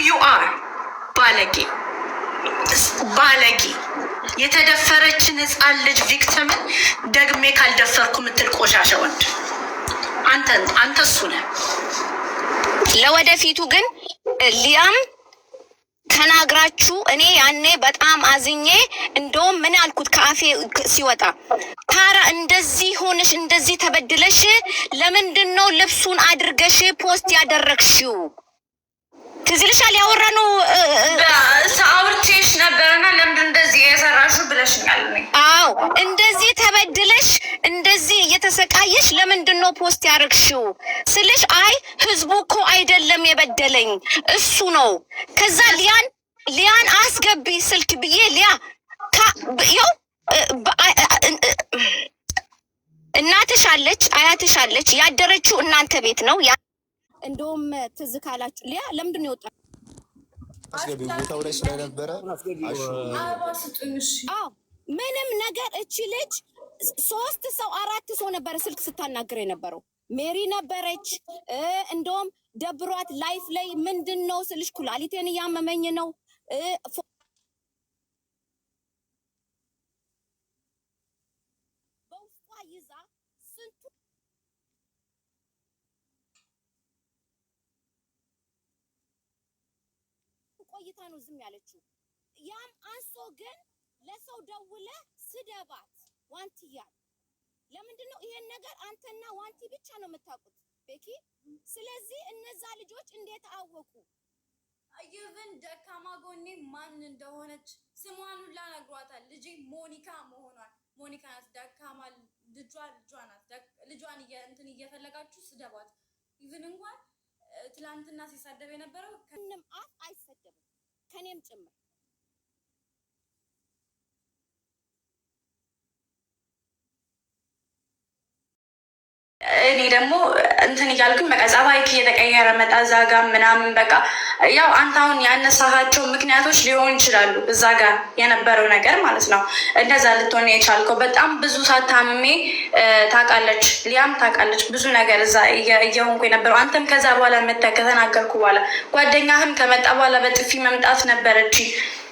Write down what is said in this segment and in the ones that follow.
you are ባለጌ የተደፈረችን ህፃን ልጅ ቪክቲምን ደግሜ ካልደፈርኩ ምትል ቆሻሻ ወንድ አንተ እሱ ነህ። ለወደፊቱ ግን ሊያም ተናግራችሁ እኔ ያኔ በጣም አዝኜ እንደውም ምን አልኩት ካፌ ሲወጣ ታራ እንደዚህ ሆነሽ እንደዚህ ተበድለሽ ለምንድነው ልብሱን አድርገሽ ፖስት ያደረግሽው? ትዝልሻል ያወራነው ሳውርቴሽ ነበርና ለምን እንደዚህ የሰራሽው ብለሽኛል። አዎ እንደዚህ ተበድለሽ እንደዚህ እየተሰቃየሽ ለምንድነው ፖስት ያደረግሽው ስልሽ አይ ህዝቡ እኮ አይደለም የበደለኝ እሱ ነው። ከዛ ሊያን አስገቢ ስልክ ብዬ ሊያ ያው እናትሽ አለች አያትሽ አለች ያደረችው እናንተ ቤት ነው። እንደውም ትዝ ካላችሁ ሊያ ለምንድን ነው የወጣው? አስገቢ ቦታው ላይ ስለነበረ ምንም ነገር እቺ ልጅ 3 ሰው 4 ሰው ነበር ስልክ ስታናገር የነበረው። ሜሪ ነበረች። እንደውም ደብሯት ላይፍ ላይ ምንድነው ስልሽ ኩላሊቴን እያመመኝ ነው በውስጧ ይዛ ስንቱ ቆይታ ነው ዝም ያለችው። ያም አንሶ ግን ለሰው ደውለ ስደባት ዋንቲያ ለምንድን ነው ይሄን ነገር አንተና ዋንቲ ብቻ ነው የምታውቁት ቤኪ? ስለዚህ እነዛ ልጆች እንዴት አወቁ? አይቨን ደካማ ጎኔ ማን እንደሆነች ስሟን ሁላ ነግሯታል። ልጄ ሞኒካ መሆኗን ሞኒካ ናት። ደካማ ልጇ ናት። ልጇን እንትን እየፈለጋችሁ ስደባት። ኢቭን እንኳን ትላንትና ሲሳደብ የነበረው ከንም አፍ አይሰደብም ከኔም ጭምር። እኔ ደግሞ እንትን እያልኩኝ በቃ ጸባይክ እየተቀየረ መጣ። እዛ ጋር ምናምን በቃ ያው አንተ አሁን ያነሳሃቸው ምክንያቶች ሊሆን ይችላሉ። እዛ ጋር የነበረው ነገር ማለት ነው። እንደዛ ልትሆን የቻልከው በጣም ብዙ ሳታምሜ ታውቃለች፣ ሊያም ታውቃለች ብዙ ነገር እዛ እየሆንኩ የነበረው። አንተም ከዛ በኋላ መተህ ከተናገርኩ በኋላ ጓደኛህም ከመጣ በኋላ በጥፊ መምጣት ነበረች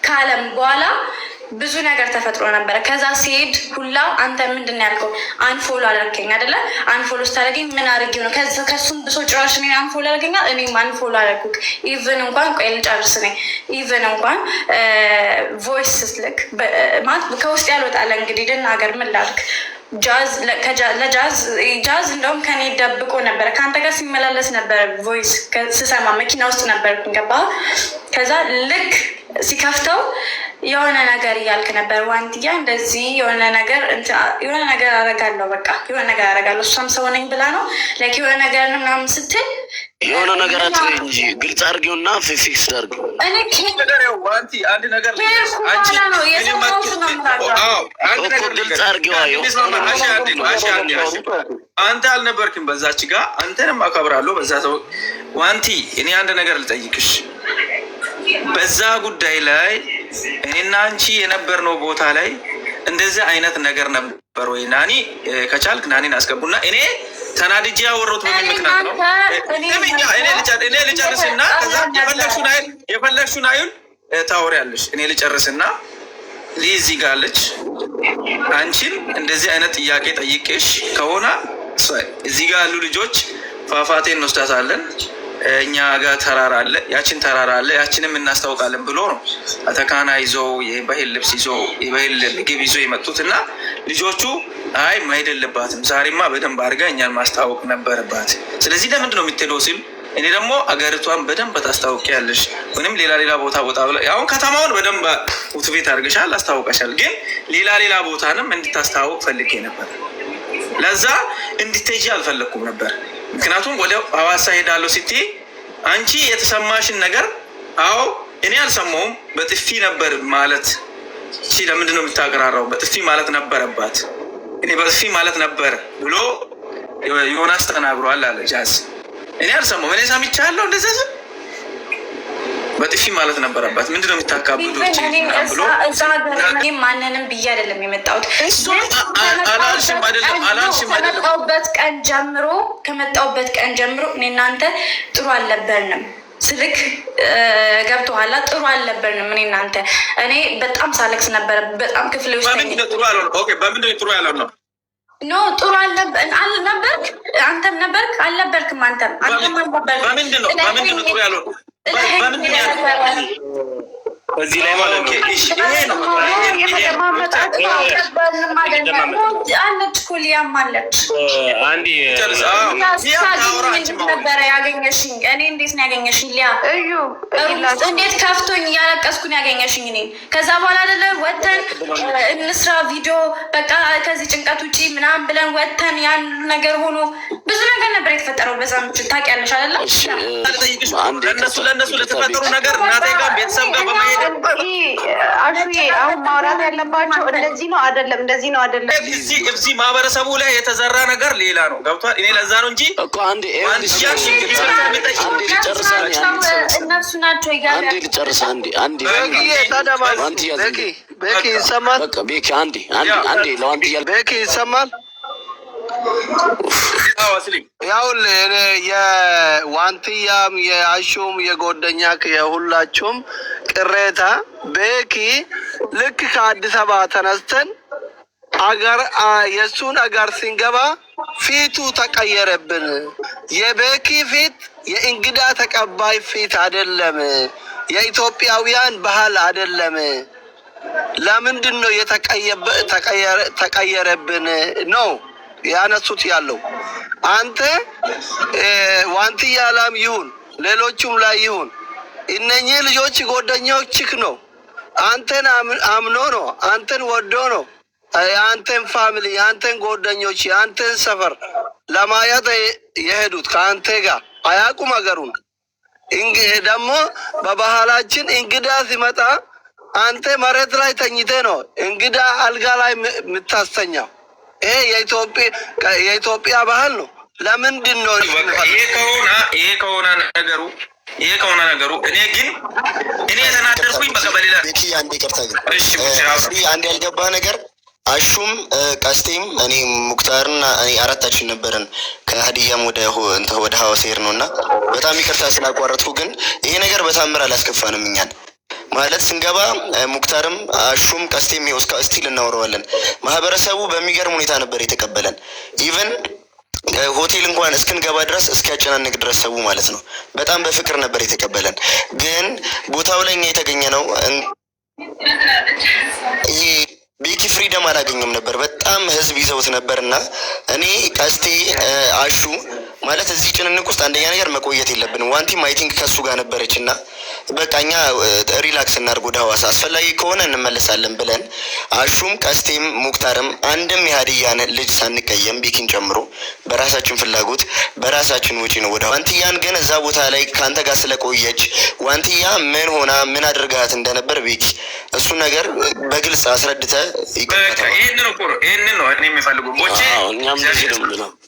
ካለም በኋላ ብዙ ነገር ተፈጥሮ ነበረ። ከዛ ሲሄድ ሁላ አንተ ምንድን ያልከው አንፎሎ አደረገኝ አይደለ? አንፎሎ ስታደርገኝ ምን አድርጌው ነው? ከሱም ብሶ ጭራሽ እኔን አንፎሎ አደረገኛል። እኔም አንፎሎ አደረኩት። ኢቨን እንኳን ቆይ ልጨርስ ነኝ። ኢቨን እንኳን ቮይስ ስትልክ ማለት ከውስጥ ያልወጣለ እንግዲህ ልናገር ምን ላድርግ? ጃዝ እንደውም ከኔ ደብቆ ነበረ። ከአንተ ጋር ሲመላለስ ነበረ ቮይስ ስሰማ መኪና ውስጥ ነበርኩኝ። ገባ? ከዛ ልክ ሲከፍተው የሆነ ነገር እያልክ ነበር ዋንትያ፣ እንደዚህ የሆነ ነገር አረጋለሁ፣ በቃ የሆነ ነገር አረጋለሁ። እሷም ሰው ነኝ ብላ ነው ላይክ የሆነ ነገር ምናምን ስትል የሆነ ነገር አትበይ እንጂ ግልጽ አድርጊውና ፊክስ አድርጊው። አንድ ነገር ግልጽ አድርጊው። አንተ አልነበርክም በዛች ጋር። አንተንም አከብራለሁ በዛ ሰው። ዋንቲ እኔ አንድ ነገር ልጠይቅሽ። በዛ ጉዳይ ላይ እኔና አንቺ የነበርነው ቦታ ላይ እንደዚህ አይነት ነገር ነበር ወይ? ናኒ ከቻልክ ናኒን አስገቡና እኔ ተናድጄ ያወራሁት በምን ምክንያት ነው? እኔ ልጨርስና ከዛ የፈለግሽውን አይል ታወሪያለሽ። እኔ ልጨርስና ሊዚ ጋለች አንቺን እንደዚህ አይነት ጥያቄ ጠይቄሽ ከሆነ እዚህ ጋር ያሉ ልጆች ፏፏቴን እንወስዳታለን፣ እኛ ጋር ተራራ አለ፣ ያችን ተራራ አለ፣ ያችንም እናስታውቃለን ብሎ ነው አተካና ይዞ የባህል ልብስ ይዞ የባህል ምግብ ይዞ የመጡት እና ልጆቹ አይ መሄድ የለባትም ዛሬማ በደንብ አድርጋ እኛን ማስታወቅ ነበረባት። ስለዚህ ለምንድን ነው የምትሄደው ሲል እኔ ደግሞ አገሪቷን በደንብ ታስታውቂያለሽ ወይም ሌላ ቦታ ብላ አሁን ከተማውን በደንብ ውትቤት አድርገሻል አስታውቀሻል፣ ግን ሌላ ቦታንም እንድታስታውቅ ፈልጌ ነበር። ለዛ እንድትሄጂ አልፈለኩም ነበር። ምክንያቱም ወደ ሐዋሳ ሄዳለሁ ስትይ አንቺ የተሰማሽን ነገር አዎ እኔ አልሰማሁም በጥፊ ነበር ማለት እቺ ለምንድን ነው የምታቀራራው? በጥፊ ማለት ነበረባት፣ እኔ በጥፊ ማለት ነበር ብሎ ዮናስ ተናግሯል አለ ጃዝ። እኔ አልሰማሁም፣ እኔ ሰምቻለሁ እንደዚህ በጥፊ ማለት ነበረባት። ምንድን ነው የምታካብዱት ብሎ ማንንም ብዬ አይደለም የመጣሁት። አላልሽም አይደለም ከመጣሁበት ቀን ጀምሮ እኔ እናንተ ጥሩ አልነበርንም። ስልክ ገብቶሃል። ጥሩ አልነበርንም እኔ እናንተ። እኔ በጣም ሳለቅስ ነበረ። በጣም ክፍሌ ውስጥ በምንድን ነው ጥሩ ያለው ነው? ኖ ጥሩ ነበርክ። አንተም ነበርክ አልነበርክም? አንተም በምንድን ነው ጥሩ ያለው? በዚህ ላይ ማለት ነው አለች እኮ ሊያም አለች። ነበረ ያገኘሽኝ? እኔ እንዴት ነው ያገኘሽኝ? ሊያ እንዴት ከፍቶኝ እያለቀስኩን ያገኘሽኝ እኔ። ከዛ በኋላ አይደለ ወተን እንስራ ቪዲዮ በቃ ከዚህ ጭንቀት ውጪ ምናምን ብለን ወተን ያን ነገር ሆኖ ብዙ ነገር ነበር የተፈጠረው በዛ ምችል ታውቂያለሽ አይደለ? ለእነሱ ለተፈጠሩ ነገር እናቴ ጋር ቤተሰብ ጋር በመሄድ አሹዬ አሁን ማውራት ያለባቸው እንደዚህ ነው አይደለም፣ እንደዚህ ነው አይደለም። እዚህ ማህበረሰቡ ላይ የተዘራ ነገር ሌላ ነው። ገብቷል። እኔ ለዛ ነው እንጂ እኮ አንዴ እነሱ ናቸው ልጨርስ። ቤኪ ይሰማል? ቤኪ አንዴ ለዋንት እያል ቤኪ ይሰማል? ያውልህ እኔ የዋንትያም የአሹም የጎደኛክ የሁላችሁም ቅሬታ ቤኪ ልክ ከአዲስ አበባ ተነስተን አገር የእሱን አገር ሲንገባ ፊቱ ተቀየረብን። የቤኪ ፊት የእንግዳ ተቀባይ ፊት አይደለም፣ የኢትዮጵያውያን ባህል አይደለም። ለምንድን ነው ተቀየረብን ነው ያነሱት ያለው። አንተ ዋንትያ ላም ይሁን ሌሎቹም ላይ ይሁን እነኚህ ልጆች ጓደኞችህ ነው። አንተን አምኖ ነው፣ አንተን ወዶ ነው፣ የአንተን ፋሚሊ፣ የአንተን ጓደኞች፣ የአንተን ሰፈር ለማየት የሄዱት ከአንተ ጋር አያውቁም ሀገሩን። ደግሞ በባህላችን እንግዳ ሲመጣ አንተ መሬት ላይ ተኝተ ነው እንግዳ አልጋ ላይ የምታስተኛው። ይሄ የኢትዮጵያ ባህል ነው። ለምንድን ነው ይሄ ከሆነ ነገሩ እኔ የተናደርኩኝ በቃ በሌላ አንዴ ይቅርታ ግን አንዴ ያልገባ ነገር አሹም ቀስቴም እኔ ሙክታርና እኔ አራታችን ነበረን ከሀዲያም ወደ ሀዋሳ ሄር ነው እና በጣም ይቅርታ ስላቋረጥኩ፣ ግን ይሄ ነገር በታምር አላስከፋንም እኛን ማለት ስንገባ ሙክታርም አሹም ቀስቴም ይኸው እስከ ስቲል እናወራዋለን። ማህበረሰቡ በሚገርም ሁኔታ ነበር የተቀበለን። ኢቨን ሆቴል እንኳን እስክንገባ ድረስ እስኪያጨናንቅ ድረስ ሰው ማለት ነው በጣም በፍቅር ነበር የተቀበለን። ግን ቦታው ላይ እኛ የተገኘ ነው ቤኪ ፍሪደም አላገኘም ነበር። በጣም ህዝብ ይዘውት ነበርና እኔ ቀስቴ አሹ ማለት እዚህ ጭንንቅ ውስጥ አንደኛ ነገር መቆየት የለብንም። ዋንቲም አይ ቲንክ ከሱ ጋር ነበረችና በቃ እኛ ሪላክስ እናድርግ፣ ወደ ሐዋሳ አስፈላጊ ከሆነ እንመለሳለን ብለን አሹም ቀስቴም ሙክታርም አንድም የሀዲያን ልጅ ሳንቀየም ቤኪን ጨምሮ በራሳችን ፍላጎት በራሳችን ወጪ ነው ወደ ዋንትያን። ግን እዛ ቦታ ላይ ከአንተ ጋር ስለቆየች ዋንትያ ምን ሆና ምን አድርጋት እንደነበር ቤኪ እሱ ነገር በግልጽ አስረድተ ይቀጥላል። ይሄንን ነው እኔ የሚፈልጉ ቦቼ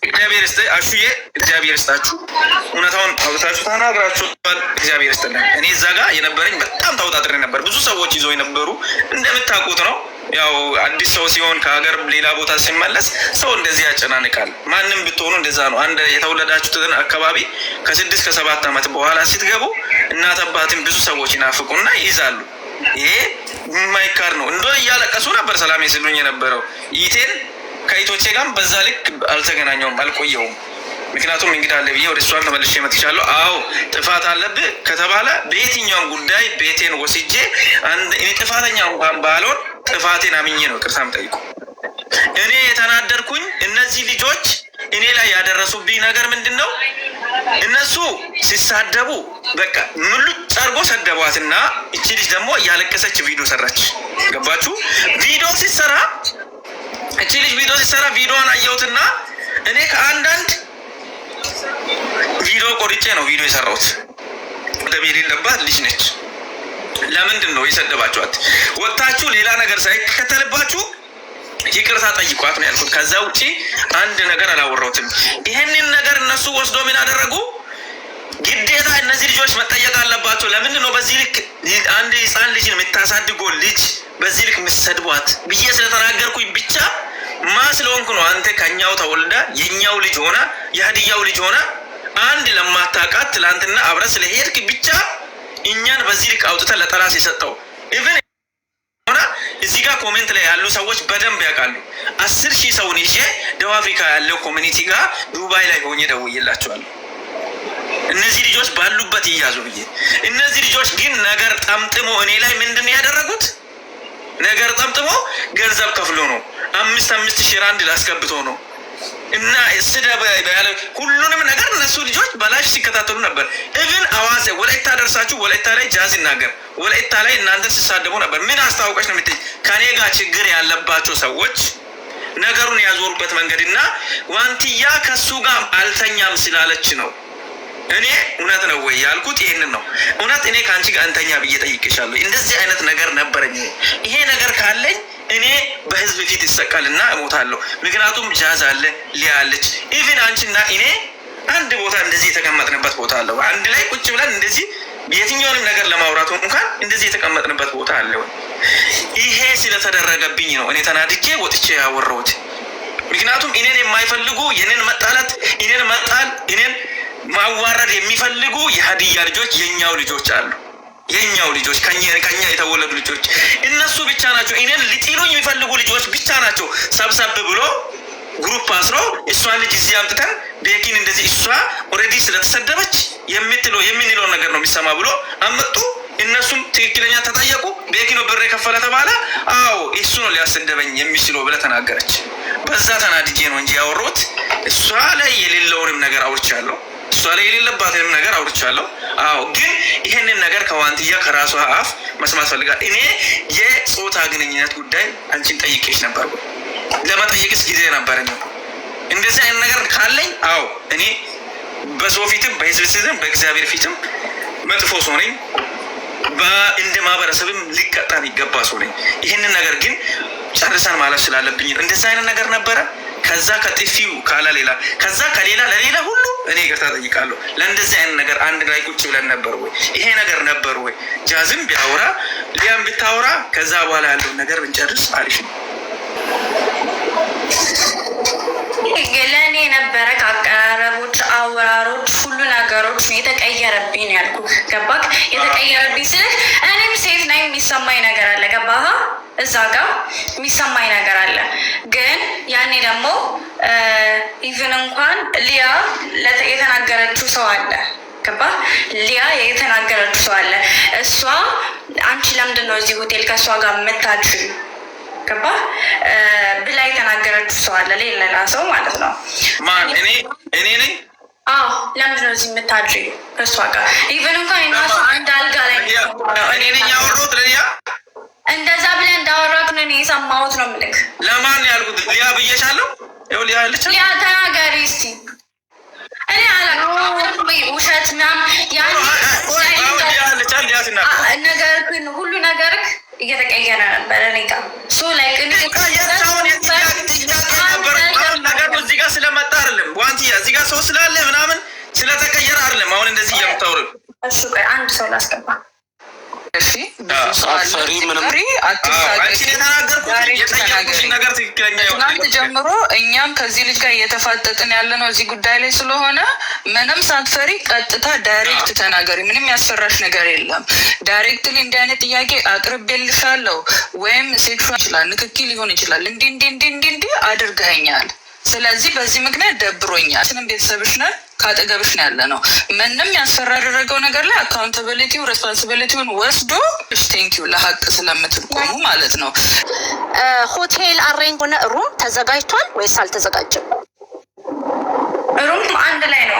እግዚአብሔር ይስጥህ አሹዬ፣ እግዚአብሔር ይስጣችሁ። እውነታውን አውጥታችሁ ተናግራችኋል። እግዚአብሔር ይስጥልን። እኔ እዛ ጋር የነበረኝ በጣም ተወጣጥሬ ነበር። ብዙ ሰዎች ይዘው የነበሩ እንደምታውቁት ነው። ያው አዲስ ሰው ሲሆን ከሀገር ሌላ ቦታ ሲመለስ ሰው እንደዚህ ያጨናንቃል። ማንም ብትሆኑ እንደዛ ነው። አንድ የተወለዳችሁትን አካባቢ ከ6 ከ7 ዓመት በኋላ ስትገቡ እናት አባትን ብዙ ሰዎች ይናፍቁና ይይዛሉ። ይሄ የማይካድ ነው። እንዶ እያለቀሱ ነበር ሰላም ሲሉኝ የነበረው። ይቴን ከይቶቼ ጋር በዛ ልክ አልተገናኘውም፣ አልቆየውም። ምክንያቱም እንግዳ አለ ብዬ ወደ እሷን ተመልሼ መጥቻለሁ። አዎ ጥፋት አለብህ ከተባለ በየትኛውም ጉዳይ ቤቴን ወስጄ እኔ ጥፋተኛ እንኳን ባልሆን ጥፋቴን አምኜ ነው ቅርታም ጠይቁ። እኔ የተናደርኩኝ እነዚህ ልጆች እኔ ላይ ያደረሱብኝ ነገር ምንድን ነው? እነሱ ሲሳደቡ በቃ ሙሉጭ አድርጎ ሰደቧትና እቺ ልጅ ደግሞ እያለቀሰች ቪዲዮ ሰራች። ገባችሁ? ቪዲዮ ሲሰራ እቺ ልጅ ቪዲዮን አየሁትና እኔ ከአንዳንድ ቪዲዮ ቆርጬ ነው ቪዲዮ የሰራሁት። ደም የሌለባት ልጅ ነች። ለምንድን ነው የሰደባችኋት? ወጥታችሁ ሌላ ነገር ሳይከተልባችሁ ይቅርታ ጠይቋት ነው ያልኩት። ከዛ ውጪ አንድ ነገር አላወራሁትም። ይሄንን ነገር እነሱ ወስዶ ምን አደረጉ? ግዴታ እነዚህ ልጆች መጠየቅ አለባቸው። ለምንድን ነው በዚህ ልክ አንድ ህፃን ልጅ የምታሳድገው ልጅ በዚህ ልክ የምትሰድቧት ብዬ ስለተናገርኩኝ ብቻ ማ ስለሆንኩ ነው። አንተ ከኛው ተወልዳ የኛው ልጅ ሆና የሀዲያው ልጅ ሆና አንድ ለማታውቃት ትላንትና አብረህ ስለሄድክ ብቻ እኛን በዚህ ልክ አውጥተህ ለጠላት የሰጠው ኢቭን ሆና እዚህ ጋር ኮሜንት ላይ ያሉ ሰዎች በደንብ ያውቃሉ። 10,000 ሰውን ይዤ ደቡብ አፍሪካ ያለው ኮሚኒቲ ጋር ዱባይ ላይ ሆኜ ደውዬላቸዋለሁ። እነዚህ ልጆች ባሉበት ይያዙ ብዬ። እነዚህ ልጆች ግን ነገር ጠምጥሞ እኔ ላይ ምንድን ያደረጉት? ነገር ጠምጥሞ ገንዘብ ከፍሎ ነው 5,000 ራንድ ላስገብቶ ነው እና ስደበ ያለ ሁሉንም ነገር እነሱ ልጆች በላሽ ሲከታተሉ ነበር። ኢቭን አዋዜ ወላይታ ደርሳችሁ ወላይታ ላይ ጃዝ ይናገር ወላይታ ላይ እናንተን ሲሳደቡ ነበር። ምን አስታውቀሽ ነው የምትይ? ከኔ ጋር ችግር ያለባቸው ሰዎች ነገሩን ያዞሩበት መንገድና ዋንትያ ከሱ ጋር አልተኛም ስላለች ነው። እኔ እውነት ነው ወይ ያልኩት ይሄንን ነው። እውነት እኔ ከአንቺ ጋር እንተኛ ብዬ ጠይቄሻለሁ። እንደዚህ አይነት ነገር ነበረኝ። ይሄ ነገር ካለኝ እኔ በህዝብ ፊት ይሰቃልና እሞታለሁ። ምክንያቱም ጃዝ አለ ሊያለች ኢቭን አንቺና እኔ አንድ ቦታ እንደዚህ የተቀመጥንበት ቦታ አለ። አንድ ላይ ቁጭ ብለን እንደዚህ የትኛውንም ነገር ለማውራት እንኳን እንደዚህ የተቀመጥንበት ቦታ አለ። ይሄ ስለተደረገብኝ ነው እኔ ተናድጄ ወጥቼ ያወራሁት። ምክንያቱም እኔን የማይፈልጉ የኔን መጣላት እኔን መጣል እኔን ማዋረድ የሚፈልጉ የሀዲያ ልጆች የኛው ልጆች አሉ። የኛው ልጆች ከኛ የተወለዱ ልጆች እነሱ ብቻ ናቸው። እኔን ሊጥሉኝ የሚፈልጉ ልጆች ብቻ ናቸው። ሰብሰብ ብሎ ግሩፕ አስሮ እሷን ልጅ እዚህ አምጥተን ቤኪን እንደዚህ እሷ ኦልሬዲ ስለተሰደበች የምንለው ነገር ነው የሚሰማ ብሎ አመጡ። እነሱም ትክክለኛ ተጠየቁ። ቤኪ ነው ብር የከፈለ ተባለ። አዎ እሱ ነው ሊያሰደበኝ የሚችለው ብለ ተናገረች። በዛ ተናድጄ ነው እንጂ ያወሩት እሷ ላይ የሌለውንም ነገር አውርቻለሁ። እሷ ላይ የሌለባትንም ነገር አውርቻለሁ። አዎ ግን ይሄንን ነገር ከዋንትያ ከራሷ አፍ መስማት ፈልጋል። እኔ የጾታ ግንኙነት ጉዳይ አንቺን ጠይቄሽ ነበር። ለመጠየቅስ ጊዜ ነበረኝ። እንደዚህ አይነት ነገር ካለኝ አዎ እኔ በሰው ፊትም በህዝብ ፊትም በእግዚአብሔር ፊትም መጥፎ ሰው ነኝ። እንደ ማህበረሰብም ሊቀጣ የሚገባ ሰው ነኝ። ይህንን ነገር ግን ጨርሰን ማለት ስላለብኝ እንደዚህ አይነት ነገር ነበረ። ከዛ ከጥፊው ካላ ሌላ ከዛ ከሌላ ለሌላ ሁሉ እኔ ይቅርታ ጠይቃለሁ። ለእንደዚህ አይነት ነገር አንድ ላይ ቁጭ ብለን ነበር ወይ? ይሄ ነገር ነበር ወይ? ጃዝም ቢያወራ ሊያም ብታወራ ከዛ በኋላ ያለውን ነገር ብንጨርስ አሪፍ ነው። ለእኔ የነበረ ከአቀራረቦች አወራሮች ሁሉ ነገሮች የተቀየረብኝ ያልኩ ገባክ? የተቀየረብኝ ስልህ እኔም ሴት ነኝ፣ የሚሰማኝ ነገር አለ። ገባህ? እዛ ጋር የሚሰማኝ ነገር አለ። ግን ያኔ ደግሞ ኢቭን እንኳን ሊያ የተናገረችው ሰው አለ። ገባህ? ሊያ የተናገረችው ሰው አለ። እሷ አንቺ ለምንድን ነው እዚህ ሆቴል ከእሷ ጋር የምታድሪ ገባ ብላ የተናገረችው ሰው አለ። ሌላ ሰው ማለት ነው። ማን? እኔ ነኝ። አዎ ለምንድን ነው እዚህ የምታድሪ ከእሷ ጋር? ኢቨን እንኳን እናሱ አንድ አልጋ ላይ እኔ ነኝ ያወራሁት። ለሊያ እንደዛ ብለህ እንዳወራክ ነው እኔ የሰማሁት ነው የምልክ። ለማን ያልኩት? ሊያ ብዬሻለሁ። ይኸው ሊያ አለች። ሊያ ተናገሪ እስኪ። እኔ አላውቅም ውሸት ምናምን ነገርክን ሁሉ ነገርክ እየተቀየረ ነበር። እኔ ጋር ነገሩ እዚህ ጋር ስለመጣ አይደለም። ዋንትያ እዚህ ጋር ሰው ስላለ ምናምን ስለተቀየረ አይደለም። አሁን እንደዚህ እየምታወሩ እሱ ቆይ አንድ ሰው ላስገባ። እሺ አፈሪ ምንም ትናንት ጀምሮ እኛም ከዚህ ልጅ ጋር እየተፋጠጥን ያለ ነው እዚህ ጉዳይ ላይ ስለሆነ ምንም ሳትፈሪ ቀጥታ ዳይሬክት ተናገሪ። ምንም ያስፈራሽ ነገር የለም። ዳይሬክትሊ እንዲህ አይነት ጥያቄ አቅርቤልሻለሁ ወይም ሴክሹዋል ይችላል ንክኪ ሊሆን ይችላል እንዲህ አድርገኛል። ስለዚህ በዚህ ምክንያት ደብሮኛል። ስንም ቤተሰብሽ ነን ካጠገብሽ ነው ያለ ነው። ምንም ያስፈራ ያደረገው ነገር ላይ አካውንታቢሊቲው ሬስፖንሲቢሊቲውን ወስዶ ቴንኪዩ ለሀቅ ስለምትቆሙ ማለት ነው። ሆቴል አሬንጅ ሆነ ሩም ተዘጋጅቷል ወይስ አልተዘጋጀም? ሩም አንድ ላይ ነው።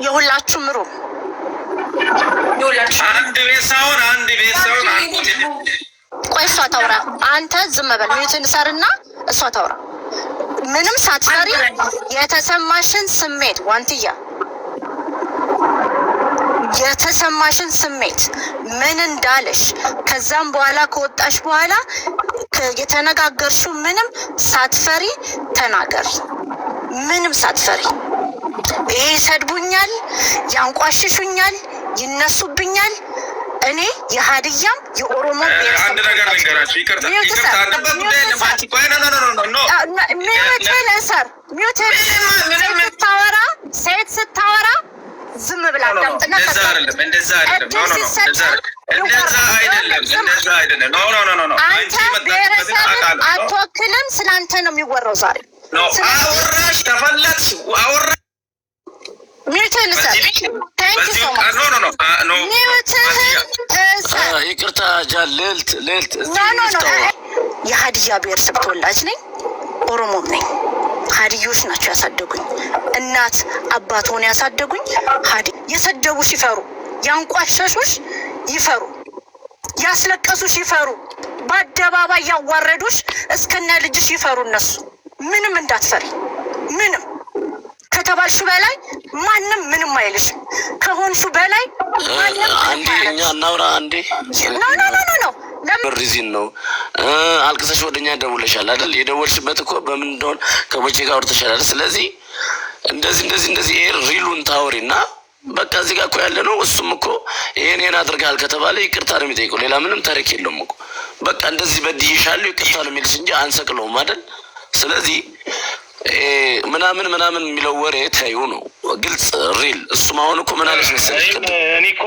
የሁላችሁም ሩም አንድ ቤት ሳይሆን ቆይ እሷ ታውራ። አንተ ዝም በል ሚዩትን ሰርና እሷ ታውራ። ምንም ሳትፈሪ የተሰማሽን ስሜት ዋንትያ የተሰማሽን ስሜት ምን እንዳለሽ ከዛም በኋላ ከወጣሽ በኋላ የተነጋገርሽው ምንም ሳትፈሪ ተናገር። ምንም ሳትፈሪ ይሄ ይሰድቡኛል፣ ያንቋሽሹኛል፣ ይነሱብኛል እኔ የሀዲያም የኦሮሞ አንድ ነገር ልንገራችሁ። ይቅርታ ሴት ስታወራ ዝም ብላ አዳምጥና አንተ ብሔረሰብን አትወክልም። ስላንተ ነው የሚወራው ዛሬ። አወራሽ ተፈለጥሽ አወራ ይቅርታ ጃልልት የሀዲያ ብሔረሰብ ተወላጅ ነኝ፣ ኦሮሞም ነኝ። ሀዲዮች ናቸው ያሳደጉኝ። እናት አባት ሆነ ያሳደጉኝ ሀዲ። የሰደቡሽ ይፈሩ፣ ያንቋሸሹሽ ይፈሩ፣ ያስለቀሱሽ ይፈሩ፣ በአደባባይ ያዋረዱሽ እስከነ ልጅሽ ይፈሩ። እነሱ ምንም እንዳትፈሪ፣ ምንም ከተባልሹ በላይ ማንም ምንም አይልሽም። ከሆንሹ በላይ አንዴ እኛ እናውራ። አንዴ ኖ ሪዚን ነው አልቅሰሽ ወደኛ ደውለሻል አይደል? የደወልሽበት እኮ በምን እንደሆነ ከቦቼ ጋር አውርተሻል አይደል? ስለዚህ እንደዚህ ሪሉን ታወሪና በቃ እዚህ ጋር እኮ ያለ ነው። እሱም እኮ ይሄን አድርገሃል ከተባለ ይቅርታ ነው የሚጠይቀው። ሌላ ምንም ታሪክ የለውም እኮ። በቃ እንደዚህ በድይሻለሁ ይቅርታ ነው የሚልሽ እንጂ አንሰቅለውም አይደል? ስለዚህ ምናምን የሚለው ወሬ ታዩ ነው ግልጽ ሪል። እሱም አሁን እኮ ምን አለሽ መሰለሽ፣ እኔ እኮ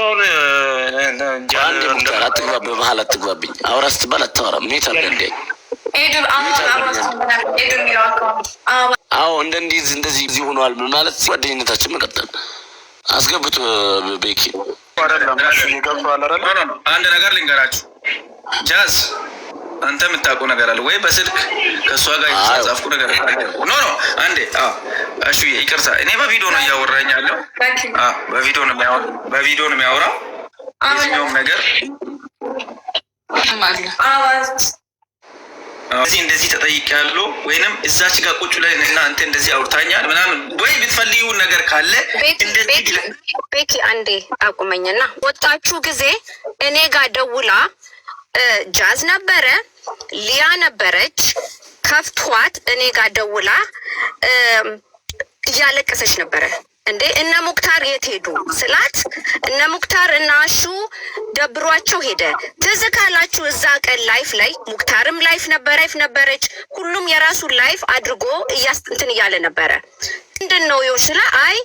አንድ ሙክታር አትግባ፣ በመሀል አትግባብኝ። አውራ ስትባል አታወራም። ሜት አለ እንዴ? አዎ እንደዚህ ሆኗል ማለት ጓደኝነታችን መቀጠል አስገብቶ ቤኪ አንድ ነገር ልንገራችሁ። ጃዝ አንተ የምታውቀው ነገር አለ ወይ? በስልክ ከእሷ ጋር የተጻጻፍኩ ነገር አለ? ኖ አንዴ እሺ፣ ይቅርታ እኔ በቪዲዮ ነው እያወራኝ ያለው። በቪዲዮ ነው የሚያወራው። የትኛውም ነገር እንደዚህ ተጠይቄያለሁ ወይንም እዛች ጋር ቁጭ ላይ እናንተ እንደዚህ አውርታኛል ምናምን ወይ ብትፈልጊውን ነገር ካለ እንደዚህ ቤኪ አንዴ አቁመኝና ወጣችሁ ጊዜ እኔ ጋር ደውላ ጃዝ ነበረ፣ ሊያ ነበረች። ከፍቷት እኔ ጋር ደውላ እያለቀሰች ነበረ። እንዴ እነ ሙክታር የት ሄዱ ስላት፣ እነ ሙክታር እና አሹ ደብሯቸው ሄደ። ትዝ ካላችሁ እዛ ቀን ላይፍ ላይ ሙክታርም ላይፍ ነበረች። ሁሉም የራሱን ላይፍ አድርጎ እንትን እያለ ነበረ። ምንድን ነው ይውስላ አይ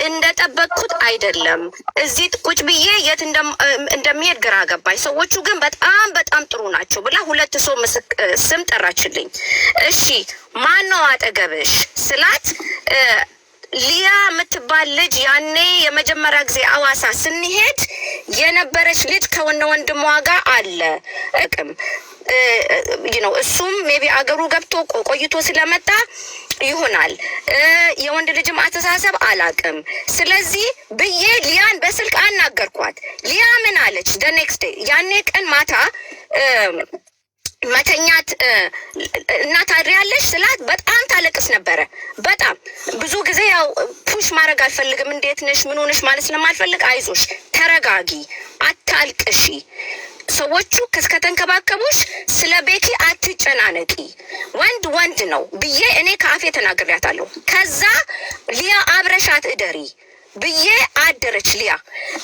እንደጠበቅኩት አይደለም። እዚህ ቁጭ ብዬ የት እንደሚሄድ ግራ ገባኝ። ሰዎቹ ግን በጣም ጥሩ ናቸው ብላ 2 ሰው ስም ጠራችልኝ። እሺ ማን ነው አጠገብሽ ስላት፣ ሊያ የምትባል ልጅ ያኔ የመጀመሪያ ጊዜ አዋሳ ስንሄድ የነበረች ልጅ ከወነ ወንድሟ ጋር አለ እቅም እሱም ሜቢ አገሩ ገብቶ ቆይቶ ስለመጣ ይሆናል። የወንድ ልጅም አስተሳሰብ አላቅም። ስለዚህ ብዬ ሊያን በስልክ አናገርኳት። ሊያ ምን አለች? the next day ያኔ ቀን ማታ መተኛት እና ታድሪያለሽ ስላት በጣም ታለቅስ ነበረ። በጣም ብዙ ጊዜ ያው ፑሽ ማድረግ አልፈልግም። እንዴት ነሽ ምን ሆነሽ ማለት ስለማልፈልግ አይዞሽ፣ ተረጋጊ፣ አታልቅሺ፣ ሰዎቹ ከተንከባከቡሽ ስለ ቤኪ አትጨናነቂ፣ ወንድ ነው ብዬ እኔ ከአፌ ተናግሬያታለሁ። ከዛ ሊያ አብረሻት እደሪ ብዬ አደረች ሊያ።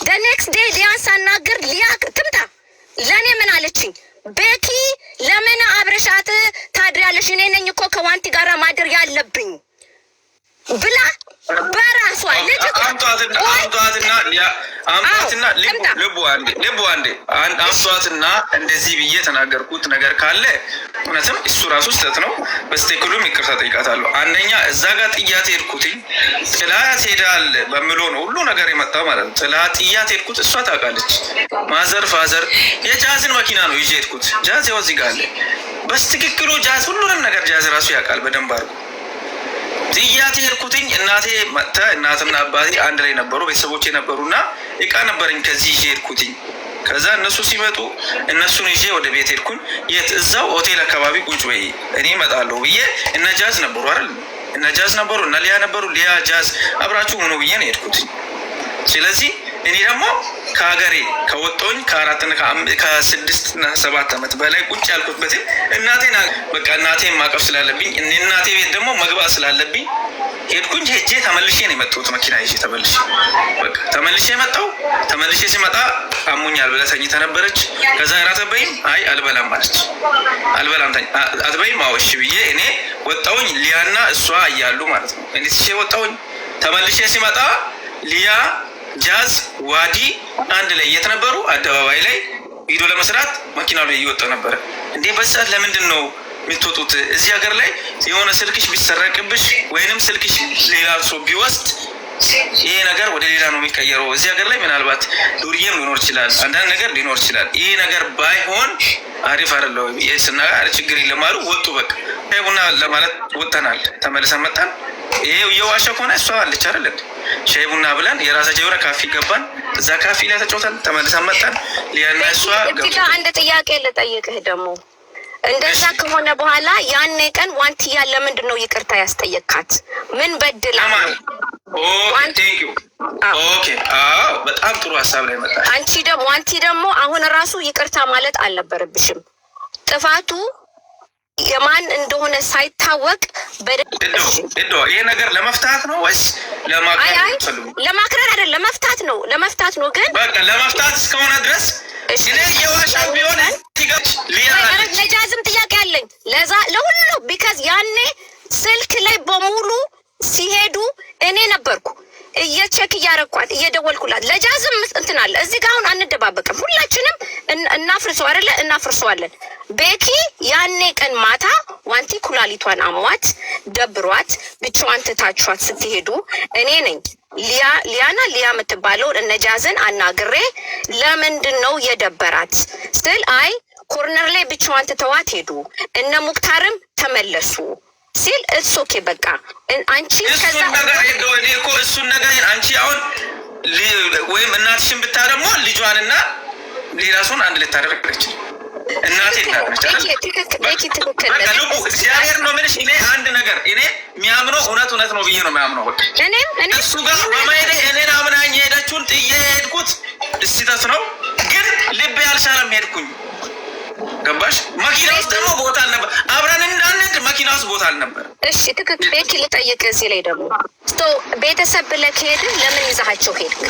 the next day ሊያ ሳናግር ሊያ ትምጣ ለእኔ ምን አለችኝ? ቤኪ ለምን አብረሻት ታድሪያለሽ? እኔ ነኝ እኮ ከዋንቲ ጋር ማደር ያለብኝ ብላ በራሷ ልጅ አምጧትና ልቡ አንዴ አምጧትና እንደዚህ ብዬ ተናገርኩት ነገር ካለ እውነትም እሱ ራሱ ስህተት ነው። በስተክሉም ይቅርታ ጠይቃታለሁ። አንደኛ እዛ ጋር ጥያት ሄድኩትኝ ጥላት ሄዳል በምሎ ነው ሁሉ ነገር የመጣው ማለት ነው። ጥላት ጥያት ሄድኩት እሷ ታውቃለች። ማዘር ፋዘር የጃዝን መኪና ነው ይዤ ሄድኩት። ጃዝ ያው እዚህ ጋር አለ። በስትክክሉ ጃዝ ሁሉንም ነገር ጃዝ ራሱ ያውቃል በደንብ አድርጎ። ጥያት ሄድኩትኝ እናቴ መጥታ እናትና አባቴ አንድ ላይ ነበሩ፣ ቤተሰቦቼ ነበሩና እቃ ነበረኝ ከዚህ ይዤ ሄድኩትኝ። ከዛ እነሱ ሲመጡ እነሱን ይዤ ወደ ቤት ሄድኩኝ። የት እዛው ሆቴል አካባቢ ቁጭ በይ እኔ እመጣለሁ ብዬ እነ ጃዝ ነበሩ አይደል? እነ ጃዝ ነበሩ እነ ሊያ ነበሩ። ሊያ ጃዝ አብራችሁ ሆኖ ብዬ ነው ሄድኩትኝ። ስለዚህ እኔ ደግሞ ከሀገሬ ከወጣሁኝ ከ6 እና 7 ዓመት በላይ ቁጭ ያልኩበትን እናቴን በቃ እናቴን ማቀፍ ስላለብኝ እናቴ ቤት ደግሞ መግባት ስላለብኝ ሄድኩኝ። ሄጄ ተመልሼ ነው የመጣሁት። መኪና ይዤ ተመልሼ መጣሁ። ተመልሼ ሲመጣ አሙኛል ብለህ ተኝተህ ነበረች። ከዛ እራት አትበይም? አይ አልበላም አለች። አልበላም አትበይም? አዎ እሺ ብዬ እኔ ወጣሁኝ። ሊያና እሷ እያሉ ማለት ነው። እኔ ትቼ ወጣሁኝ። ተመልሼ ሲመጣ ሊያ፣ ጃዝ፣ ዋዲ አንድ ላይ የት ነበሩ? አደባባይ ላይ ቪዲዮ ለመስራት መኪናው ላይ እየወጣ ነበረ። እንዴ በሰዓት ለምንድን ነው የምትወጡት? እዚህ ሀገር ላይ የሆነ ስልክሽ ቢሰረቅብሽ ወይንም ስልክሽ ሌላ ሰው ቢወስድ ይሄ ነገር ወደ ሌላ ነው የሚቀየረው። እዚህ ሀገር ላይ ምናልባት ዱርዬም ሊኖር ይችላል፣ አንዳንድ ነገር ሊኖር ይችላል። ይሄ ነገር ባይሆን አሪፍ አይደለው ስና ችግር የለም አሉ። ወጡ። በቃ ቡና ለማለት ወጥተናል። ተመልሰን መጣን። ይሄ እየዋሸ ከሆነ እሷ አለች አይደል? ሻይ ቡና ብለን የራሳቸው የሆነ ካፌ ገባን። እዛ ካፌ ላይ ተጫውተን ተመልሰን መጣን። ሊያና እሷ አንድ ጥያቄ ልጠይቅህ ደግሞ እንደዛ ከሆነ በኋላ ያኔ ቀን ዋንትያ ለምንድን ነው ይቅርታ ያስጠየካት? ምን በድላ? በጣም ጥሩ ሀሳብ ላይ መጣ። አንቺ ደግሞ ዋንቲ ደግሞ አሁን ራሱ ይቅርታ ማለት አልነበረብሽም። ጥፋቱ የማን እንደሆነ ሳይታወቅ ይሄ ነገር ለመፍታት ነው ወይስ ለማክረር አይደለም? ለመፍታት ነው፣ ለመፍታት ነው። ግን በቃ ለመፍታት እስከሆነ ድረስ እኔ የዋሻው ቢሆን ለጃዝም ጥያቄ አለኝ ለዛ ለሁሉ ቢካዝ ያኔ ስልክ ላይ በሙሉ ሲሄዱ እኔ ነበርኩ እየቼክ እያረኳት እየደወልኩላት። ለጃዝም እንትን አለ እዚህ ጋር አሁን አንደባበቅም፣ ሁላችንም እናፍርሰው አይደለ? እናፍርሰዋለን። ቤኪ ያኔ ቀን ማታ ዋንቲ ኩላሊቷን አሟት ደብሯት ብቻዋን ትታችኋት ስትሄዱ እኔ ነኝ ሊያና ሊያ የምትባለውን እነጃዝን አናግሬ ለምንድን ነው የደበራት ስትል አይ ኮርነር ላይ ብቻዋን ትተዋት ሄዱ፣ እነ ሙክታርም ተመለሱ ሲል እሱ ኦኬ በቃ አንቺ ከዛ እሱን ነገር አንቺ አሁን ወይም እናትሽን ብታ ደግሞ ልጇንና ሌላ ሰውን አንድ ልታደርገች እናቴ ታደርገች ትክክል እግዚአብሔር ነው የምልሽ። እኔ አንድ ነገር እኔ የሚያምነው እውነት ነው ብዬ ነው የሚያምነው። በቃ እሱ ጋር በማይደ እኔን አምናኝ ሄደችውን ጥዬ ሄድኩት ስህተት ነው፣ ግን ልቤ አልቻለም ሄድኩኝ። ገባሽ? መኪና ውስጥ ደግሞ ቦታ አልነበር፣ አብረን እንዳንድ መኪና ውስጥ ቦታ አልነበር። እሺ ትክክል። ቤኪ ልጠይቅ እዚህ ላይ ደግሞ ቤተሰብ ብለህ ከሄድን ለምን ይዛሃቸው ሄድክ?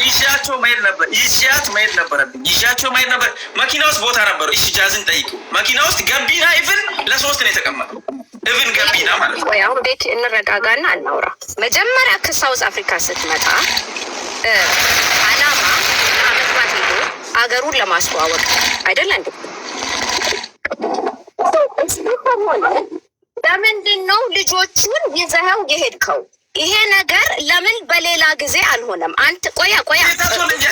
ይዣቸው መሄድ ነበር፣ ይዣት መሄድ ነበረብኝ፣ ይዣቸው መሄድ ነበር። መኪና ውስጥ ቦታ ነበሩ። እሺ ጃዝን ጠይቁ። መኪና ውስጥ ገቢና ኢቭን ለሶስት ነው የተቀመጠው። ኢቭን ገቢና ማለት ነው። ወይ አሁን ቤኪ እንረጋጋና እናውራ። መጀመሪያ ከሳውዝ አፍሪካ ስትመጣ አላማ አመት ሄዶ አገሩን ለማስተዋወቅ አይደለ እንዴ? ለምንድን ነው ልጆቹን ይዘኸው የሄድከው? ይሄ ነገር ለምን በሌላ ጊዜ አልሆነም? አንተ ቆያ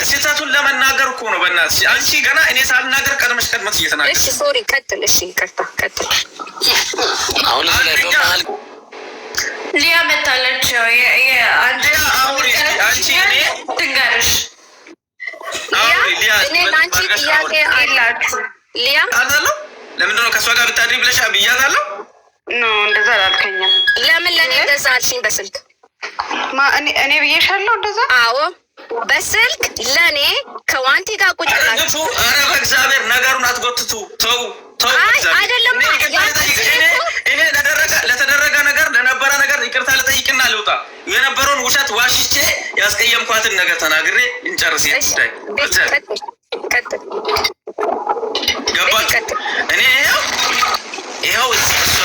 ስህተቱን ለመናገር እኮ ነው። በእናትሽ አንቺ ገና እኔ ሳልናገር ቀድመሽ እየተናገር። እሺ ሶሪ፣ ቀጥል። እሺ ይቅርታ፣ ቀጥል። አሁን ሊያ መታለች። አንቺ እኔ ትንገርሽ እኔ ለአንቺ ጥያቄ አላችሁ። ሊያ አዛለሁ ለምንድን ነው ከእሷ ጋር ብታድሪ ብለሽ ብያታለሁ? ኖ እንደዛ አላልከኝም። ለምን ለእኔ እንደዛ አልሽኝ? በስልክ እኔ ብዬሻለሁ እንደዛ? አዎ በስልክ ለእኔ ከዋንቲ ጋር ቁጭ ብላችሁ። ኧረ በእግዚአብሔር ነገሩን አትጎትቱ። ተው አይደለም እኔ ለተደረገ ነገር ለነበረ ነገር ይቅርታ ልጠይቅና ልውጣ። የነበረውን ውሸት ዋሽቼ ያስቀየምኳትን ነገር ተናግሬ እንጨርስ። ገባችሁ? እኔ ይኸው እዚህ እሷ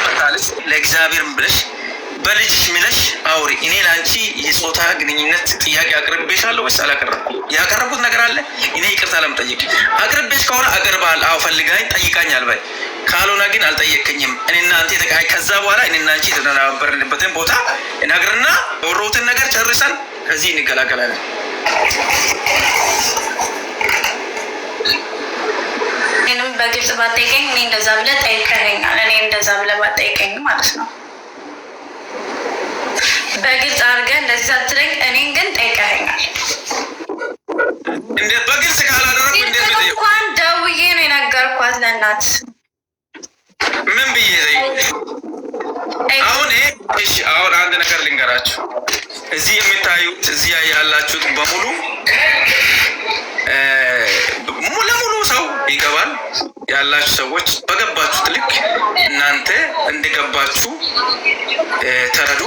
መጣለች። ለእግዚአብሔር ብለሽ በልጅሽ ምለሽ አውሪ። እኔ ለአንቺ የፆታ ግንኙነት ጥያቄ አቅርቤሻለሁ ወይስ አላቀረብኩም? ያቀረብኩት ነገር አለ። እኔ ይቅርታ ለምጠይቅ አቅርቤሽ ከሆነ አቅርባል። አዎ ፈልጋኝ ጠይቃኛል በይ። ካልሆነ ግን አልጠየቅኝም። እኔና አንተ ተቃይ ከዛ በኋላ እኔና አንቺ የተደናበርንበትን ቦታ ነግርና ወሮትን ነገር ጨርሰን ከዚህ እንገላገላለን። እኔም በግልጽ ባጠይቀኝ እኔ እንደዛ ብለህ ጠይቀኸኛል። እኔ እንደዛ ብለህ ባጠይቀኝ ማለት ነው በግልጽ አድርገህ እንደዚህ ሳትለኝ እኔን ግን ጠይቀኸኛል። እንዴት በግልጽ ካላደረኩ እንዴት ነው? እንኳን ደውዬ ነው የነገርኳት ለእናት። ምን ብዬ አሁን እሺ፣ አሁን አንድ ነገር ልንገራችሁ። እዚህ የምታዩት እዚህ ያላችሁት በሙሉ ለሙሉ ሰው ይገባል። ያላችሁ ሰዎች በገባችሁት ልክ እናንተ እንደገባችሁ ተረዱ።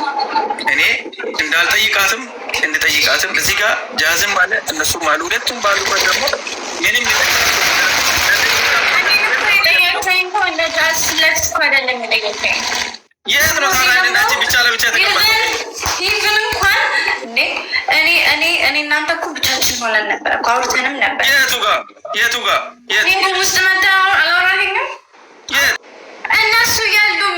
እንድነግራትም እንድጠይቃትም እዚህ ጋር ጃዝም አለ እነሱም አሉ። ሁለቱም ባሉበት ደግሞ ምንም የት ነው ታዲያ ብቻ ለብቻ ተቀመጠ? እኔ እናንተ እኮ ብቻችን ሆነን ነበር እኮ አውርተንም ነበር። የቱ ጋር ውስጥ መተህ አላወራኸኝም? እነሱ ያሉም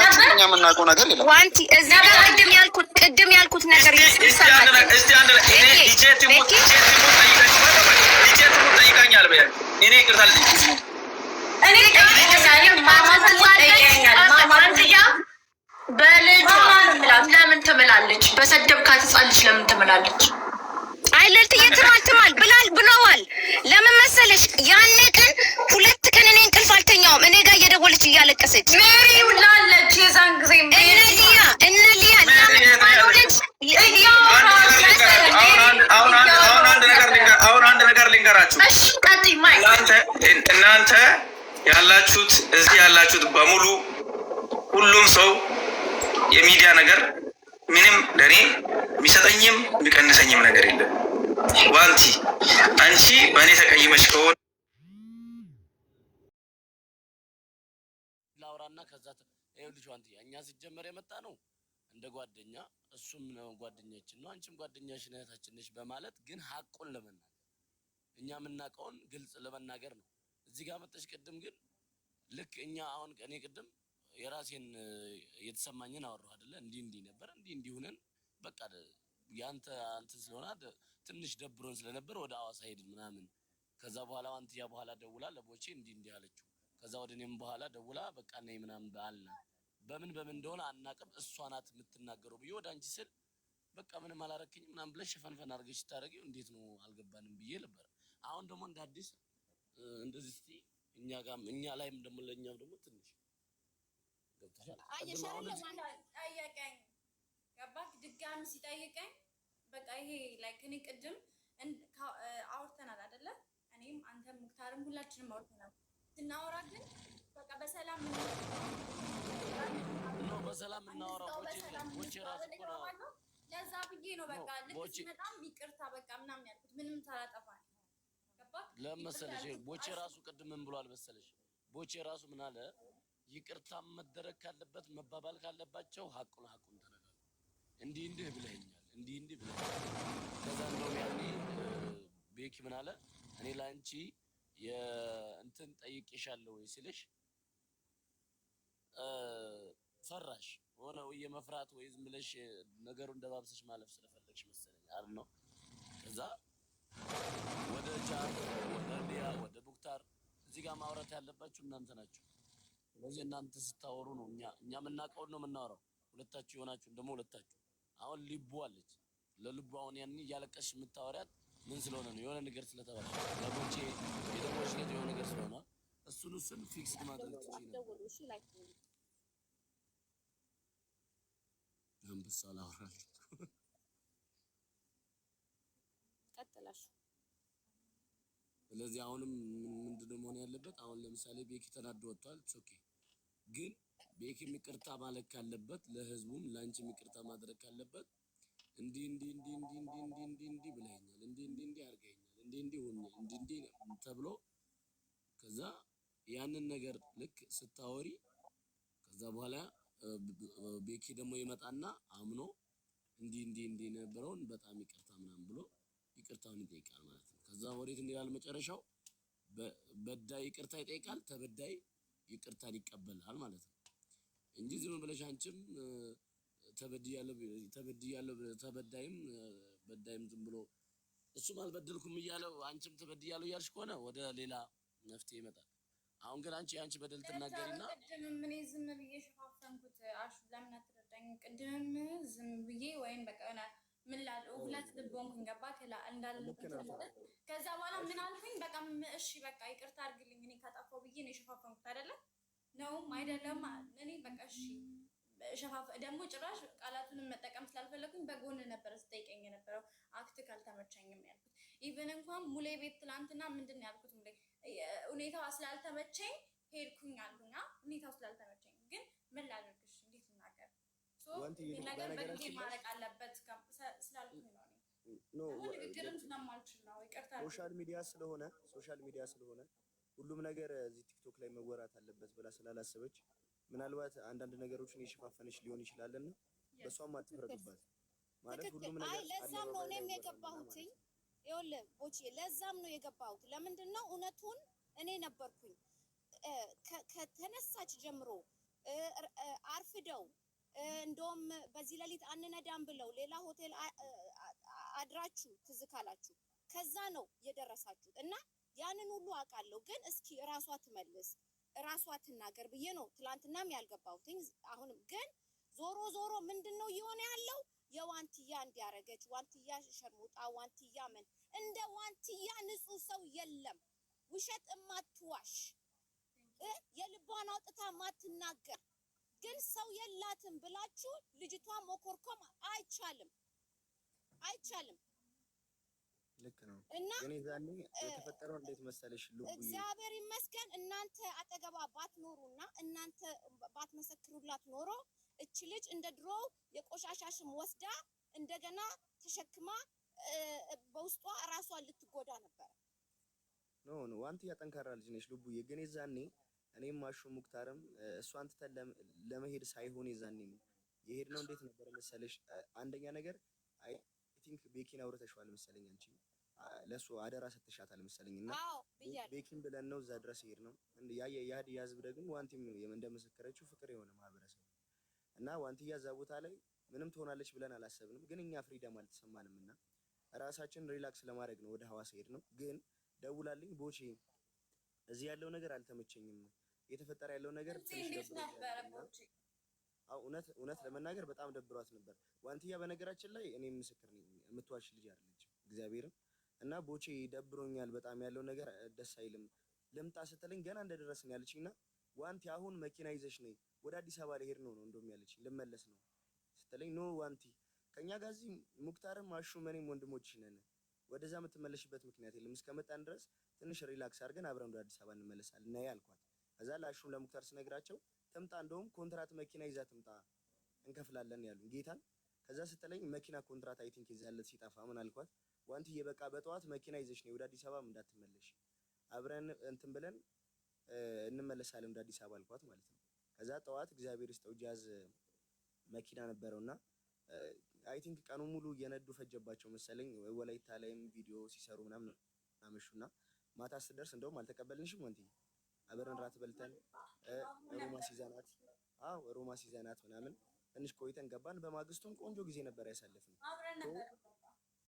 ለምንድነው የምናውቀው ነገር የለም። ቅድም ያልኩት ነገር ለምን ትምላለች? በሰደብካት ሕፃን ልጅ ለምን ትምላለች? አይለልትዬ ትማል ብለዋል። ለምን መሰለሽ ያኔ ቀን 2 ቀን እኔ እንቅልፍ አልተኛውም። እኔ ጋር እየደወለች እያለቀሰች ሜሪ ውላለች። የዛን ጊዜ እነሊያ አሁን አንድ ነገር ልንገራችሁ። እናንተ ያላችሁት እዚህ ያላችሁት በሙሉ ሁሉም ሰው የሚዲያ ነገር ምንም ለኔ የሚሰጠኝም የሚቀንሰኝም ነገር የለም። ዋንቲ አንቺ በእኔ ተቀይመሽ ከሆነ ላውራና ከዛ ልጅ ዋንቲ እኛ ሲጀመር የመጣ ነው እንደ ጓደኛ፣ እሱም ነው ጓደኛችን ነው፣ አንቺም ጓደኛሽ እህታችን ነሽ በማለት ግን ሀቁን ለመናገር እኛ የምናውቀውን ግልጽ ለመናገር ነው። እዚህ ጋር መጥተሽ ቅድም ግን ልክ እኛ አሁን እኔ ቅድም የራሴን የተሰማኝን አወራሁ አይደለ? እንዲህ ነበር እንዲህ ሆነን በቃ ያንተ ስለሆነ ትንሽ ደብሮን ስለነበር ወደ አዋሳ ሄድን ምናምን። ከዛ በኋላ አንትያ በኋላ ደውላ ለቦቼ እንዲህ አለችው። ከዛ ወደ እኔም በኋላ ደውላ በቃ ነይ ምናምን ባልና በምን እንደሆነ አናውቅም። እሷ ናት የምትናገረው ብዬ ወደ አንቺ ስል በቃ ምንም አላረክኝ ምናምን ብለሽ ሸፈንፈን አድርገሽ ታረጊው እንዴት ነው አልገባንም ብዬ ነበር። አሁን ደግሞ እንደ አዲስ እንደዚህ እስቲ እኛ ላይም ደግሞ ለኛም ደግሞ ትንሽ ጠየቀኝ። ገባህ? ድጋሚ ሲጠይቀኝ በቃ ይሄ ላይክ እኔ ቅድም አውርተናል አይደለ? እኔም አንተም ሙክታርም ሁላችንም አውርተናል። ስናወራ ግን በቃ በሰላም እናወራው ቦቼ ራሱ ነው። ለዛ ብዬ ነው በቃ ልክ በጣም ይቅርታ በቃ ምናምን ያልኩት ምንም ሳላጠፋ ነው። ገባህ? ለመሰለሽ ቦቼ ራሱ ቅድም ምን ብሏል መሰለሽ? ቦቼ ራሱ ምን አለ? ይቅርታ መደረግ ካለበት መባባል ካለባቸው ሀቁን ተነጋገሩ። እንዲህ ብለኸኛል፣ እንዲህ ብለኸኛል። ከዛ እንደውም ያኔ ቤኪ ምን አለ? እኔ ላንቺ እንትን ጠይቄሻለሁ ወይ ሲልሽ ፈራሽ ሆነ ወይ የመፍራት ወይ ዝም ብለሽ ነገሩን ደባብሰሽ ማለፍ ስለፈለግሽ መሰለኝ አይደል ነው። ከዛ ወደ ጃን ወደ ሊያ ወደ ቡክታር እዚህ ጋር ማውራት ያለባችሁ እናንተ ናችሁ። ስለዚህ እናንተ ስታወሩ ነው እኛ የምናውቀውን ነው የምናወራው። ሁለታችሁ የሆናችሁ ደግሞ ሁለታችሁ አሁን ልቡ አለች። ለልቡ አሁን ያን እያለቀሽ የምታወሪያት ምን ስለሆነ ነው? የሆነ ነገር ስለተባለሽ ለቦቼ የደሞች ነው የሆነ ነገር ስለሆነ እሱን ፊክስ ማድረግ ትችላለሽ። አንበሳ ላወራል ቀጥላሽ። ስለዚህ አሁንም ምንድነው መሆን ያለበት? አሁን ለምሳሌ ቤኪ ተናዶ ወጥቷል። ኦኬ ግን ቤኪ ይቅርታ ማለት ካለበት ለህዝቡም ለአንቺም ይቅርታ ማድረግ ካለበት እንዲህ ብለኸኛል፣ እንዲህ አድርገኸኛል፣ እንዲህ ተብሎ ከዛ ያንን ነገር ልክ ስታወሪ ከዛ በኋላ ቤኪ ደግሞ ይመጣና አምኖ እንዲህ ነበረውን በጣም ይቅርታ ምናምን ብሎ ይቅርታውን ይጠይቃል ማለት ነው። ከዛ ወዴት እንዲላል መጨረሻው በዳይ ይቅርታ ይጠይቃል፣ ተበዳይ ይቅርታን ይቀበላል ማለት ነው እንጂ ዝም ብለሽ አንቺም ተበዳይም በዳይም ዝም ብሎ እሱም አልበደልኩም እያለው አንቺም ተበድያለሁ እያልሽ ከሆነ ወደ ሌላ መፍትሄ ይመጣል። አሁን ግን አንቺ በደል ትናገሪና ቅድምም እኔ ዝም ብዬ ሸፋፈንኩት። አሹ ለምን አትረዳኝም? ቅድምም ዝም ብዬ ወይም በቃ ምን ላለው ሁለት ልብ ሆንኩኝ። ገባህ? ከዛ በኋላ ምን አልኩኝ? በቃ እሺ በቃ ይቅርታ አድርግልኝ እኔ ካጠፋሁ ብዬ ነው የሸፋፈንኩት። አይደለም ነውም አይደለም እኔ በቃ እሺ ደግሞ ጭራሽ ቃላቱንም መጠቀም ስላልፈለኩኝ በጎን ነበር ስጠይቀኝ የነበረው። አክት ካልተመቸኝም ያልኩት ኢቨን እንኳን ሙሌ ቤት ትላንትና ምንድን ነው ያልኩት? ሙሌ ሁኔታዋ ስላልተመቸኝ ሄድኩኝ አልኩኝ። ሁኔታው ስላልተመቸኝ ግን ምን ላድርግሽ? እንዴት ልናገር? ነገር በጊዜ ማለቅ አለበት ስላልኩኝ ነው። ንግግርም ስለማልችል ነው። ይቅርታ። ሶሻል ሚዲያ ስለሆነ ሁሉም ነገር እዚህ ቲክቶክ ላይ መወራት አለበት ብላ ስላላሰበች ምናልባት አንዳንድ ነገሮችን የሸፋፈነች ሊሆን ይችላልና በሷም አትፍረዱባት። ማለት ሁሉም ነገር ለዛም ነው እኔም የገባሁት። ይኸውልህ ቦቼ፣ ለዛም ነው የገባሁት። ለምንድን ነው እውነቱን እኔ ነበርኩኝ ከተነሳች ጀምሮ አርፍደው እንደውም በዚህ ሌሊት አንነዳም ብለው ሌላ ሆቴል አድራችሁ ትዝ ካላችሁ ከዛ ነው የደረሳችሁት። እና ያንን ሁሉ አውቃለሁ። ግን እስኪ እራሷ ትመልስ እራሷ ትናገር ብዬ ነው ትላንትናም ያልገባሁት። አሁንም ግን ዞሮ ምንድነው እየሆነ ያለው? የዋንትያ እንዲያረገች ዋንትያ ሸርሙጣ ዋንትያ ምን እንደ ዋንትያ ንጹህ ሰው የለም። ውሸት እማትዋሽ የልቧን አውጥታ ማትናገር ግን ሰው የላትም ብላችሁ ልጅቷን መኮርኮም አይቻልም። ልክ ነው። እና ግን ዛኔ የተፈጠረው እንዴት መሰለሽ ልቡ እግዚአብሔር ይመስገን እናንተ አጠገባ ባትኖሩና እናንተ ባትመሰክሩላት ኖሮ እቺ ልጅ እንደ ድሮ የቆሻሻሽም ወስዳ እንደገና ተሸክማ በውስጧ ራሷን ልትጎዳ ነበር። ኖ ዋንትያ ጠንካራ ልጅ ነሽ ልቡዬ። ግን ዛኔ እኔም ማሹ ሙክታርም እሷን ትተን ለመሄድ ሳይሆን ዛኔ ነው የሄድነው። እንዴት ነበር መሰለሽ? አንደኛ ነገር አይ ቲንክ ቤኪን አውርተሽዋል መሰለኝ አንቺ ለሱ አደራ ሰጥተሻታል መሰለኝና ቤኪን ብለን ነው እዛ ድረስ ሄድነው። የሀዲያ ህዝብ ደግሞ ዋንቲም እንደመሰከረችው ፍቅር የሆነ ማህበረሰብ እና ዋንትያ እዛ ቦታ ላይ ምንም ትሆናለች ብለን አላሰብንም። ግን እኛ ፍሪደም አልተሰማንም እና ራሳችን ሪላክስ ለማድረግ ነው ወደ ሐዋሳ ሄድነው። ግን ደውላልኝ ቦቼ እዚህ ያለው ነገር አልተመቸኝም፣ እየተፈጠረ ያለው ነገር ትንሽ እውነት ለመናገር በጣም ደብሯት ነበር ዋንትያ። በነገራችን ላይ እኔ ምስክር ነኝ፣ የምትዋሽ ልጅ አይደለችም እግዚአብሔርን። እና ቦቼ ደብሮኛል በጣም ያለው ነገር ደስ አይልም፣ ልምጣ ስትለኝ ገና እንደደረስን ያለችኝና ዋንቲ አሁን መኪና ይዘሽ ነይ ወደ አዲስ አበባ ልሄድ ነው እንደውም ያለችኝ፣ ልመለስ ነው ስትለኝ ኖ ዋንቲ ከኛ ጋር እዚህ ሙክታርም ማሹም እኔም ወንድሞችሽ ነን፣ ወደዛ የምትመለሽበት ምክንያት የለም፣ እስከመጣን ድረስ ትንሽ ሪላክስ አድርገን አብረን ወደ አዲስ አበባ እንመለሳለን ነይ አልኳት። ከዛ ላሹም ለሙክታር ስነግራቸው ትምጣ እንደውም ኮንትራት መኪና ይዛ ትምጣ እንከፍላለን ያሉኝ ጌታን። ከዛ ስትለኝ መኪና ኮንትራት አይ ቲንክ ይዛለት ሲጠፋ ምን አልኳት ዋንትዬ በቃ በጠዋት መኪና ይዘሽ ነይ ወደ አዲስ አበባ እንዳትመለሽ አብረን እንትን ብለን እንመለሳለን ወደ አዲስ አበባ አልኳት ማለት ነው። ከዛ ጠዋት እግዚአብሔር ይስጠው ጃዝ መኪና ነበረውና አይ ቲንክ ቀኑ ሙሉ እየነዱ ፈጀባቸው መሰለኝ። ወላይታ ላይም ቪዲዮ ሲሰሩ ምናምን አመሹና ማታ ስትደርስ እንደውም አልተቀበልንሽም ዋንትዬ አብረን ራት በልተን ሮማ ሲዘናት ምናምን ትንሽ ቆይተን ገባን። በማግስቱም ቆንጆ ጊዜ ነበር ያሳለፍነው።